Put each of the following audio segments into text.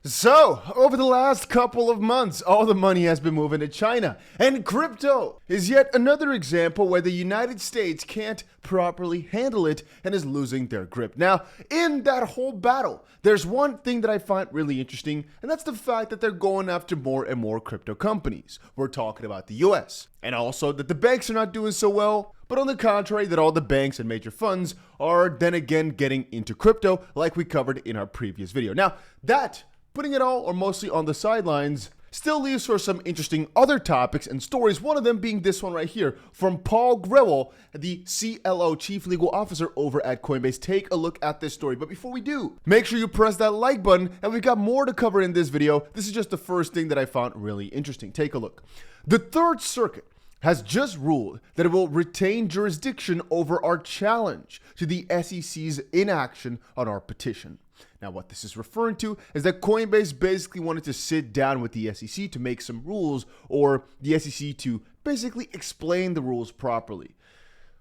So, over the last couple of months, all the money has been moving to China. And crypto is yet another example where the United States can't properly handle it and is losing their grip. Now, in that whole battle, there's one thing that I find really interesting, and that's the fact that they're going after more and more crypto companies. We're talking about the US. And also that the banks are not doing so well, but on the contrary, that all the banks and major funds are then again getting into crypto like we covered in our previous video. Now, that putting it all or mostly on the sidelines still leaves for some interesting other topics and stories, one of them being this one right here from Paul Grewal, the CLO, Chief Legal Officer over at Coinbase. Take a look at this story. But before we do, make sure you press that like button, and we've got more to cover in this video. This is just the first thing that I found really interesting. Take a look. The Third Circuit has just ruled that it will retain jurisdiction over our challenge to the SEC's inaction on our petition. Now, what this is referring to is that Coinbase basically wanted to sit down with the SEC to make some rules, or the SEC to basically explain the rules properly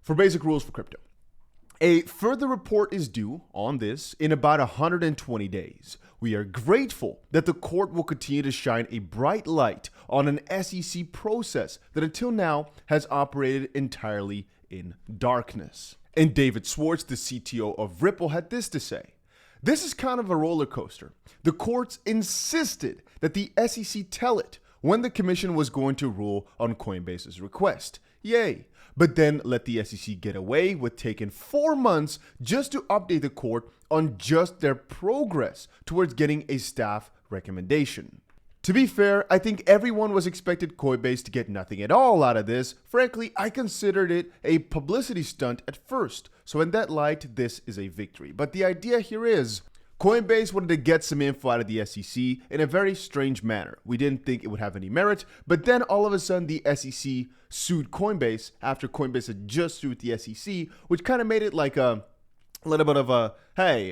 for basic rules for crypto. A further report is due on this in about 120 days. We are grateful that the court will continue to shine a bright light on an SEC process that until now has operated entirely in darkness. And David Schwartz, the CTO of Ripple, had this to say. This is kind of a roller coaster. The courts insisted that the SEC tell it when the commission was going to rule on Coinbase's request. Yay. But then let the SEC get away with taking 4 months just to update the court on just their progress towards getting a staff recommendation. To be fair, I think everyone was expected Coinbase to get nothing at all out of this. Frankly, I considered it a publicity stunt at first. So in that light, this is a victory. But the idea here is Coinbase wanted to get some info out of the SEC in a very strange manner. We didn't think it would have any merit, but then all of a sudden the SEC sued Coinbase after Coinbase had just sued the SEC, which kind of made it like a little bit of a, hey,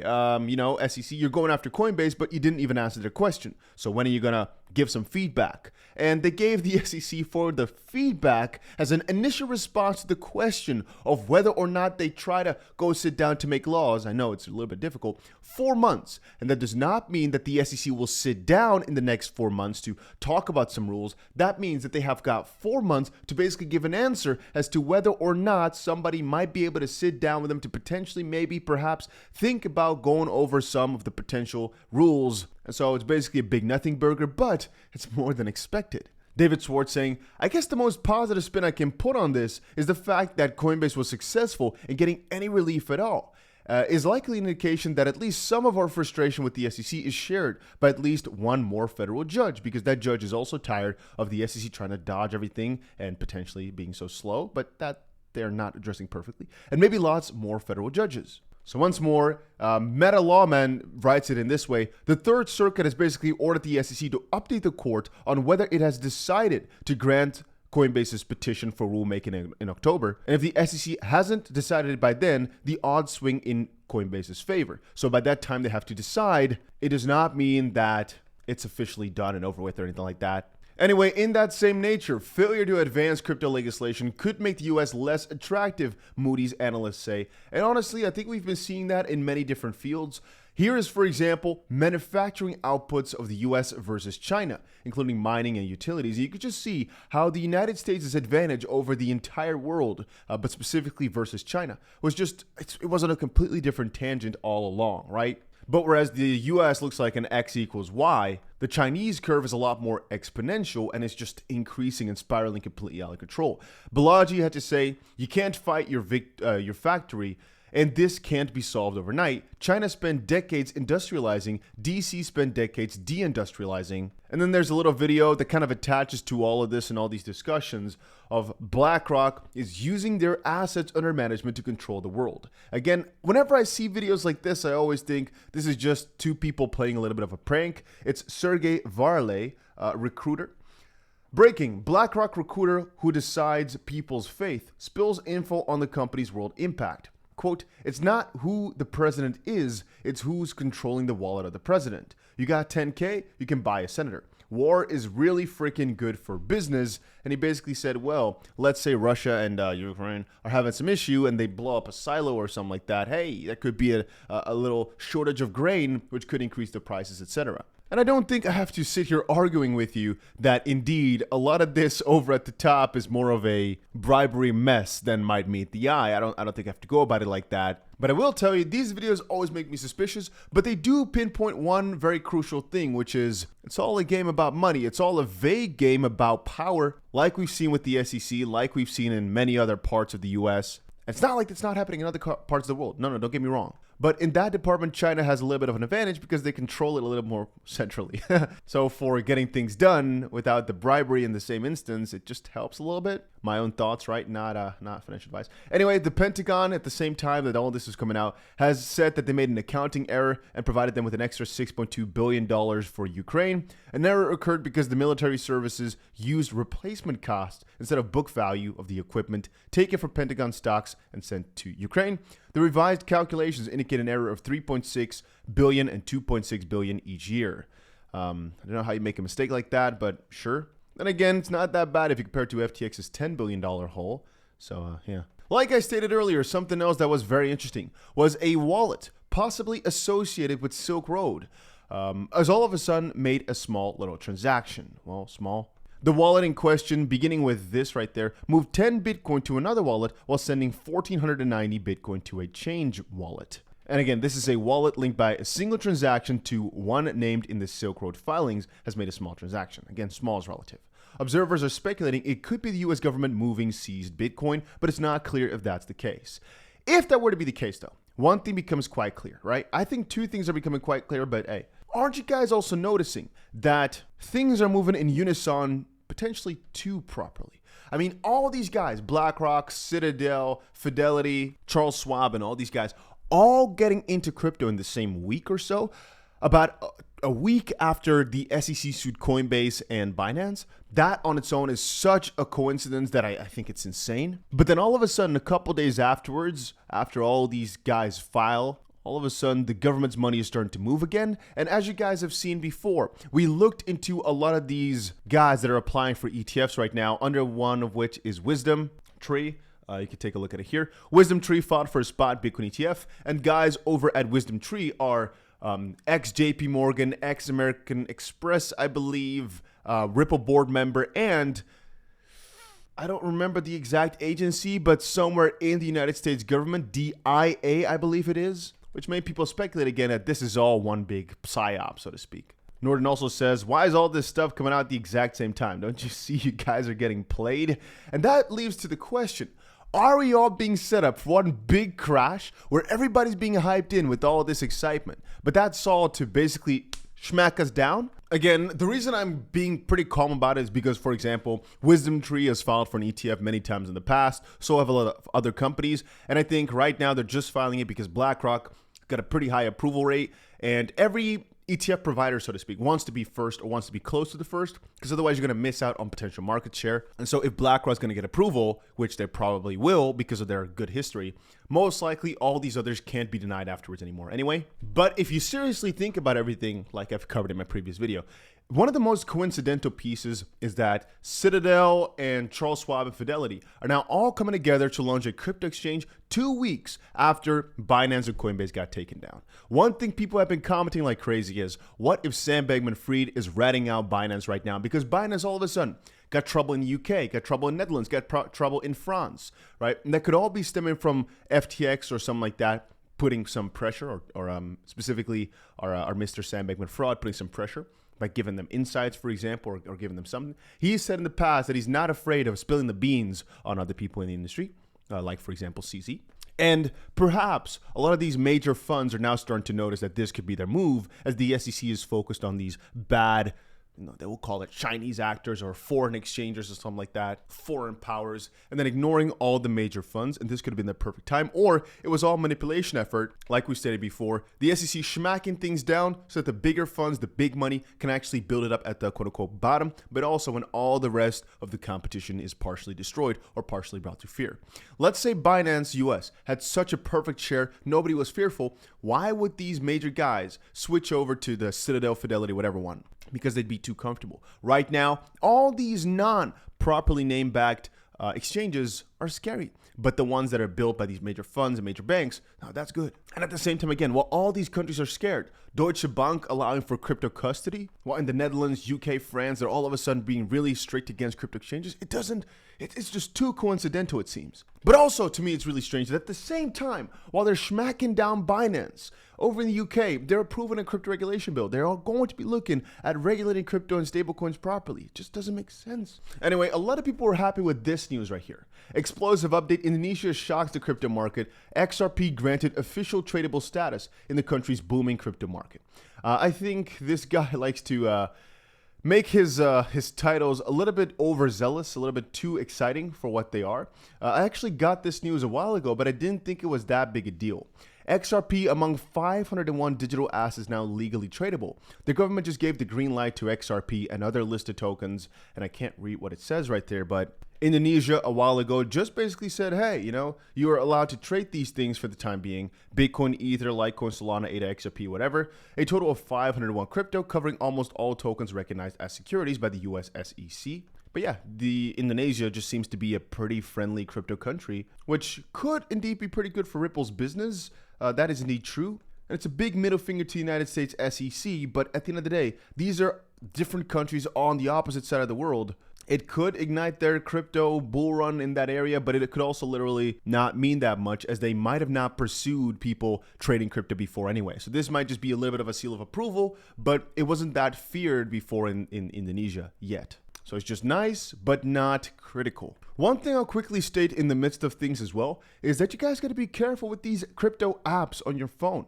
SEC, you're going after Coinbase, but you didn't even answer their question. So when are you going to give some feedback? And they gave the SEC for the feedback as an initial response to the question of whether or not they try to go sit down to make laws. I know it's a little bit difficult. 4 months. And that does not mean that the SEC will sit down in the next 4 months to talk about some rules. That means that they have got 4 months to basically give an answer as to whether or not somebody might be able to sit down with them to potentially maybe perhaps think about going over some of the potential rules. And so it's basically a big nothing burger, but it's more than expected. David Schwartz saying, I guess the most positive spin I can put on this is the fact that Coinbase was successful in getting any relief at all. Is likely an indication that at least some of our frustration with the SEC is shared by at least one more federal judge, because that judge is also tired of the SEC trying to dodge everything and potentially being so slow, but that they're not addressing perfectly, and maybe lots more federal judges. So once more, Meta Lawman writes it in this way. The Third Circuit has basically ordered the SEC to update the court on whether it has decided to grant Coinbase's petition for rulemaking in October. And if the SEC hasn't decided it by then, the odds swing in Coinbase's favor. So by that time they have to decide. It does not mean that it's officially done and over with or anything like that. Anyway, in that same nature, failure to advance crypto legislation could make the US less attractive, Moody's analysts say. And honestly, I think we've been seeing that in many different fields. Here is, for example, manufacturing outputs of the US versus China, including mining and utilities. You could just see how the United States' advantage over the entire world, but specifically versus China, was just, it wasn't a completely different tangent all along, right? But whereas the US looks like an X equals Y, the Chinese curve is a lot more exponential and it's just increasing and spiraling completely out of control. Balaji had to say, you can't fight your factory, and this can't be solved overnight. China spent decades industrializing, DC spent decades deindustrializing. And then there's a little video that kind of attaches to all of this and all these discussions of BlackRock is using their assets under management to control the world. Again, whenever I see videos like this, I always think this is just two people playing a little bit of a prank. It's Sergey Varley, recruiter. Breaking, BlackRock recruiter who decides people's faith spills info on the company's world impact. Quote, it's not who the president is, it's who's controlling the wallet of the president. You got 10K, you can buy a senator. War is really freaking good for business. And he basically said, well, let's say Russia and Ukraine are having some issue and they blow up a silo or something like that. Hey, that could be a little shortage of grain, which could increase the prices, etc. And I don't think I have to sit here arguing with you that indeed a lot of this over at the top is more of a bribery mess than might meet the eye. I don't think I have to go about it like that. But I will tell you, these videos always make me suspicious, but they do pinpoint one very crucial thing, which is it's all a game about money. It's all a vague game about power, like we've seen with the SEC, like we've seen in many other parts of the US. It's not like it's not happening in other parts of the world. No, don't get me wrong. But in that department, China has a little bit of an advantage because they control it a little more centrally. So for getting things done without the bribery in the same instance, it just helps a little bit. My own thoughts, right? Not financial advice. Anyway, the Pentagon, at the same time that all this is coming out, has said that they made an accounting error and provided them with an extra $6.2 billion for Ukraine. An error occurred because the military services used replacement cost instead of book value of the equipment taken from Pentagon stocks and sent to Ukraine. The revised calculations indicate an error of $3.6 billion and $2.6 billion each year. I don't know how you make a mistake like that, but sure. And again, it's not that bad if you compare it to FTX's $10 billion hole. So, yeah. Like I stated earlier, something else that was very interesting was a wallet possibly associated with Silk Road, as all of a sudden made a small little transaction. Well, small. The wallet in question, beginning with this right there, moved 10 Bitcoin to another wallet while sending 1,490 Bitcoin to a Change wallet. And again, this is a wallet linked by a single transaction to one named in the Silk Road filings has made a small transaction. Again, small is relative. Observers are speculating it could be the US government moving seized Bitcoin, but it's not clear if that's the case. If that were to be the case, though, one thing becomes quite clear, right? I think two things are becoming quite clear, but hey, aren't you guys also noticing that things are moving in unison potentially too properly? I mean, all these guys, BlackRock, Citadel, Fidelity, Charles Schwab, and all these guys, all getting into crypto in the same week or so, about a week after the SEC sued Coinbase and Binance. That on its own is such a coincidence that I think it's insane. But then all of a sudden, a couple days afterwards, after all these guys file, all of a sudden the government's money is starting to move again. And as you guys have seen before, we looked into a lot of these guys that are applying for ETFs right now, under one of which is Wisdom Tree. You can take a look at it here. Wisdom Tree fought for a spot Bitcoin ETF, and guys over at Wisdom Tree are ex-JP Morgan, ex-American Express, I believe, Ripple board member, and I don't remember the exact agency, but somewhere in the United States government, DIA, I believe it is, which made people speculate again that this is all one big psyop, so to speak. Norton also says, why is all this stuff coming out at the exact same time? Don't you see you guys are getting played? And that leads to the question, are we all being set up for one big crash where everybody's being hyped in with all this excitement, but that's all to basically smack us down? Again, the reason I'm being pretty calm about it is because, for example, Wisdom Tree has filed for an ETF many times in the past, so have a lot of other companies, and I think right now they're just filing it because BlackRock got a pretty high approval rate, and every ETF provider, so to speak, wants to be first or wants to be close to the first, because otherwise you're going to miss out on potential market share. And so if BlackRock's going to get approval, which they probably will because of their good history, most likely all these others can't be denied afterwards anymore anyway. But if you seriously think about everything, like I've covered in my previous video, one of the most coincidental pieces is that Citadel and Charles Schwab and Fidelity are now all coming together to launch a crypto exchange 2 weeks after Binance and Coinbase got taken down. One thing people have been commenting like crazy is, what if Sam Bankman-Fried is ratting out Binance right now? Because Binance all of a sudden got trouble in the UK, got trouble in Netherlands, got trouble in France, right? And that could all be stemming from FTX or something like that, putting some pressure, or specifically our Mr. Sam Bankman-Fried putting some pressure by giving them insights, for example, or giving them something. He said in the past that he's not afraid of spilling the beans on other people in the industry, like, for example, CZ. And perhaps a lot of these major funds are now starting to notice that this could be their move, as the SEC is focused on these bad, they will call it Chinese actors or foreign exchangers or something like that, foreign powers, and then ignoring all the major funds. And this could have been the perfect time, or it was all manipulation effort, like we stated before, the SEC smacking things down so that the bigger funds, the big money, can actually build it up at the quote-unquote bottom, but also when all the rest of the competition is partially destroyed or partially brought to fear. Let's say Binance US had such a perfect share, nobody was fearful. Why would these major guys switch over to the Citadel, Fidelity, whatever one? Because they'd be too comfortable. Right now, all these non-properly name-backed exchanges are scary. But the ones that are built by these major funds and major banks, now that's good. And at the same time, again, while all these countries are scared, Deutsche Bank allowing for crypto custody, while in the Netherlands, UK, France, they're all of a sudden being really strict against crypto exchanges, it's just too coincidental, it seems. But also, to me, it's really strange that at the same time, while they're smacking down Binance, over in the UK, they're approving a crypto regulation bill. They're all going to be looking at regulating crypto and stablecoins properly. It just doesn't make sense. Anyway, a lot of people were happy with this news right here. Explosive update: Indonesia shocks the crypto market. XRP granted official tradable status in the country's booming crypto market. I think this guy likes to make his titles a little bit overzealous, a little bit too exciting for what they are. I actually got this news a while ago, but I didn't think it was that big a deal. XRP among 501 digital assets now legally tradable. The government just gave the green light to XRP and other listed tokens, and I can't read what it says right there, but Indonesia a while ago just basically said, hey, you are allowed to trade these things for the time being. Bitcoin, Ether, Litecoin, Solana, ADA, XRP, whatever. A total of 501 crypto covering almost all tokens recognized as securities by the US SEC. But yeah, the Indonesia just seems to be a pretty friendly crypto country, which could indeed be pretty good for Ripple's business. That is indeed true. And it's a big middle finger to the United States SEC, but at the end of the day, these are different countries on the opposite side of the world. It could ignite their crypto bull run in that area, but it could also literally not mean that much, as they might have not pursued people trading crypto before anyway. So this might just be a little bit of a seal of approval, but it wasn't that feared before in Indonesia yet. So it's just nice, but not critical. One thing I'll quickly state in the midst of things as well is that you guys got to be careful with these crypto apps on your phone.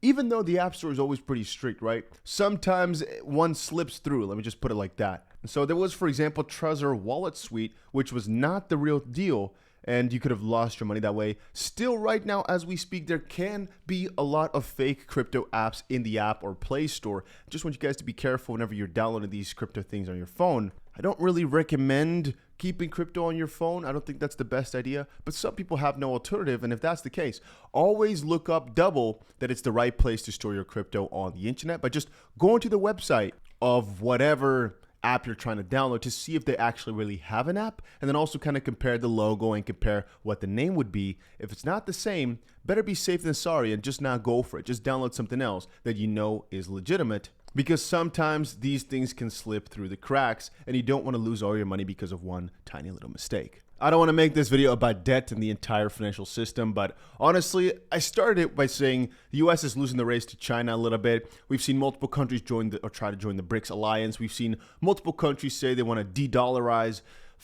Even though the App Store is always pretty strict, right? Sometimes one slips through, let me just put it like that. And so there was, for example, Trezor Wallet Suite, which was not the real deal, and you could have lost your money that way. Still, right now, as we speak, there can be a lot of fake crypto apps in the app or Play Store. I just want you guys to be careful whenever you're downloading these crypto things on your phone. I don't really recommend keeping crypto on your phone. I don't think that's the best idea, but some people have no alternative, and if that's the case, always look up double that it's the right place to store your crypto on the internet by just going to the website of whatever app you're trying to download to see if they actually really have an app, and then also kind of compare the logo and compare what the name would be. If it's not the same, better be safe than sorry and just not go for it. Just download something else that you know is legitimate, because sometimes these things can slip through the cracks and you don't want to lose all your money because of one tiny little mistake. I don't want to make this video about debt and the entire financial system, but honestly, I started it by saying the US is losing the race to China a little bit. We've seen multiple countries try to join the BRICS alliance. We've seen multiple countries say they want to de-dollarize.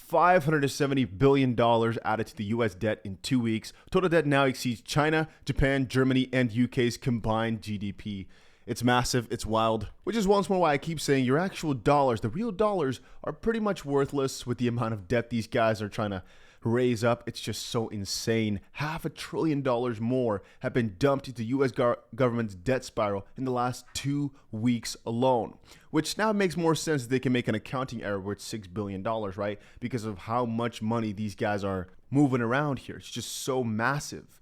$570 billion added to the US debt in 2 weeks. Total debt now exceeds China, Japan, Germany, and UK's combined GDP. It's massive, it's wild, which is once more why I keep saying your actual dollars, the real dollars, are pretty much worthless with the amount of debt these guys are trying to raise up. It's just so insane. $500 billion more have been dumped into US government's debt spiral in the last 2 weeks alone, which now makes more sense that they can make an accounting error where it's $6 billion, right? Because of how much money these guys are moving around here. It's just so massive.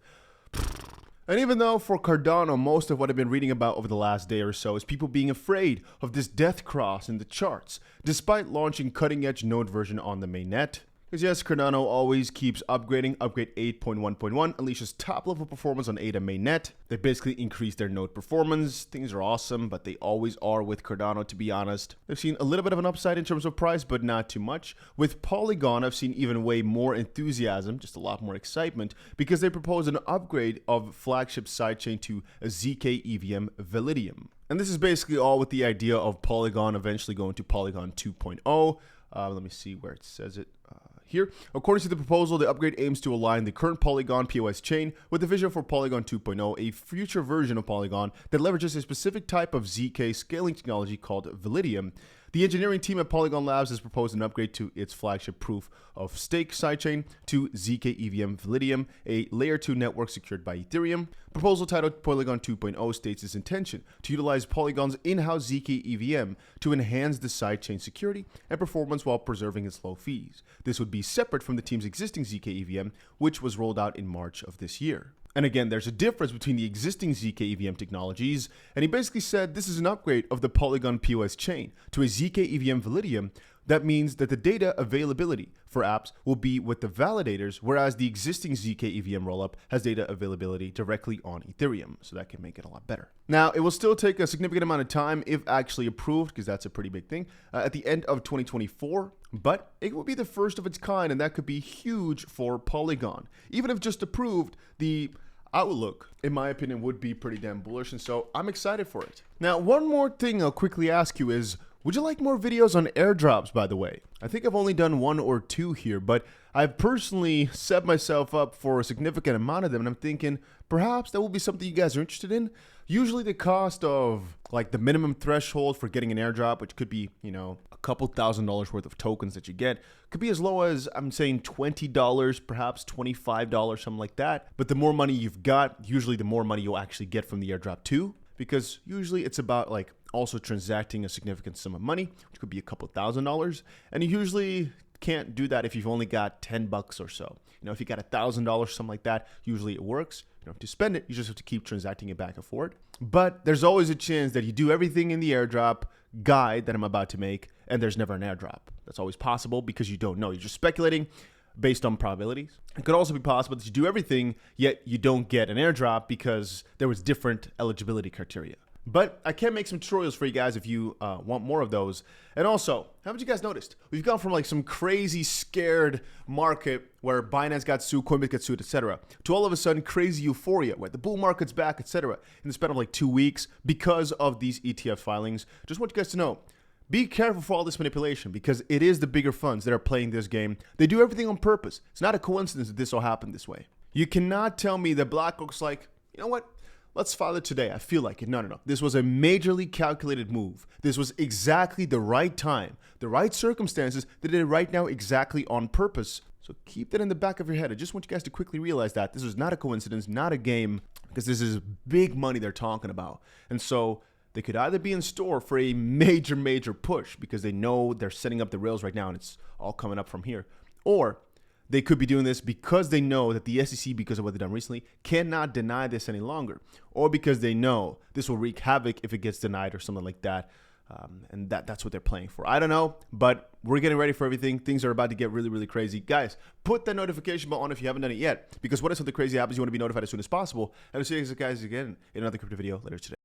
And even though for Cardano, most of what I've been reading about over the last day or so is people being afraid of this death cross in the charts, despite launching cutting-edge node version on the mainnet. Because yes, Cardano always keeps upgrading. Upgrade 8.1.1 unleashes top-level performance on ADA mainnet. They basically increase their node performance. Things are awesome, but they always are with Cardano, to be honest. They've seen a little bit of an upside in terms of price, but not too much. With Polygon, I've seen even way more enthusiasm, just a lot more excitement, because they propose an upgrade of flagship sidechain to a ZK EVM Validium. And this is basically all with the idea of Polygon eventually going to Polygon 2.0. Let me see where it says it. Here, according to the proposal, the upgrade aims to align the current Polygon POS chain with the vision for Polygon 2.0, a future version of Polygon that leverages a specific type of ZK scaling technology called Validium. The engineering team at Polygon Labs has proposed an upgrade to its flagship proof of stake sidechain to ZK EVM Validium, a layer 2 network secured by Ethereum. Proposal titled Polygon 2.0 states its intention to utilize Polygon's in-house ZK EVM to enhance the sidechain security and performance while preserving its low fees. This would be separate from the team's existing ZK EVM, which was rolled out in March of this year. And again, there's a difference between the existing ZK EVM technologies, and he basically said this is an upgrade of the Polygon POS chain to a ZK EVM Validium that means that the data availability for apps will be with the validators, whereas the existing ZK EVM rollup has data availability directly on Ethereum. So that can make it a lot better. Now, it will still take a significant amount of time if actually approved, because that's a pretty big thing, at the end of 2024, but it will be the first of its kind, and that could be huge for Polygon. Even if just approved, the outlook, in my opinion, would be pretty damn bullish, and so I'm excited for it. Now, one more thing I'll quickly ask you is, would you like more videos on airdrops, by the way? I think I've only done 1 or 2 here, but I've personally set myself up for a significant amount of them, and I'm thinking perhaps that will be something you guys are interested in. Usually the cost of like the minimum threshold for getting an airdrop, which could be, you know, a couple $1,000s worth of tokens that you get, could be as low as, I'm saying, $20, perhaps $25, something like that. But the more money you've got, usually the more money you'll actually get from the airdrop too, because usually it's about like also transacting a significant sum of money, which could be a couple $1,000. And you usually can't do that if you've only got $10 or so. You know, if you got $1,000, something like that, usually it works. You don't have to spend it. You just have to keep transacting it back and forth. But there's always a chance that you do everything in the airdrop guide that I'm about to make, and there's never an airdrop. That's always possible because you don't know. You're just speculating based on probabilities. It could also be possible that you do everything, yet you don't get an airdrop because there was different eligibility criteria. But I can make some tutorials for you guys if you want more of those. And also, haven't you guys noticed? We've gone from like some crazy scared market where Binance got sued, Coinbase got sued, etc., to all of a sudden crazy euphoria where the bull market's back, etc., in the span of like 2 weeks because of these ETF filings. Just want you guys to know, be careful for all this manipulation because it is the bigger funds that are playing this game. They do everything on purpose. It's not a coincidence that this all happened this way. You cannot tell me that BlackRock's like, you know what? Let's file it today. I feel like it. No. This was a majorly calculated move. This was exactly the right time, the right circumstances. They did it right now exactly on purpose. So keep that in the back of your head. I just want you guys to quickly realize that this is not a coincidence, not a game, because this is big money they're talking about. And so they could either be in store for a major push because they know they're setting up the rails right now and it's all coming up from here, or they could be doing this because they know that the SEC, because of what they've done recently, cannot deny this any longer, or because they know this will wreak havoc if it gets denied or something like that. And that's what they're playing for. I don't know, but we're getting ready for everything. Things are about to get really crazy. Guys, put that notification bell on if you haven't done it yet, because what if something crazy happens, you want to be notified as soon as possible. And I'll see you guys again in another crypto video later today.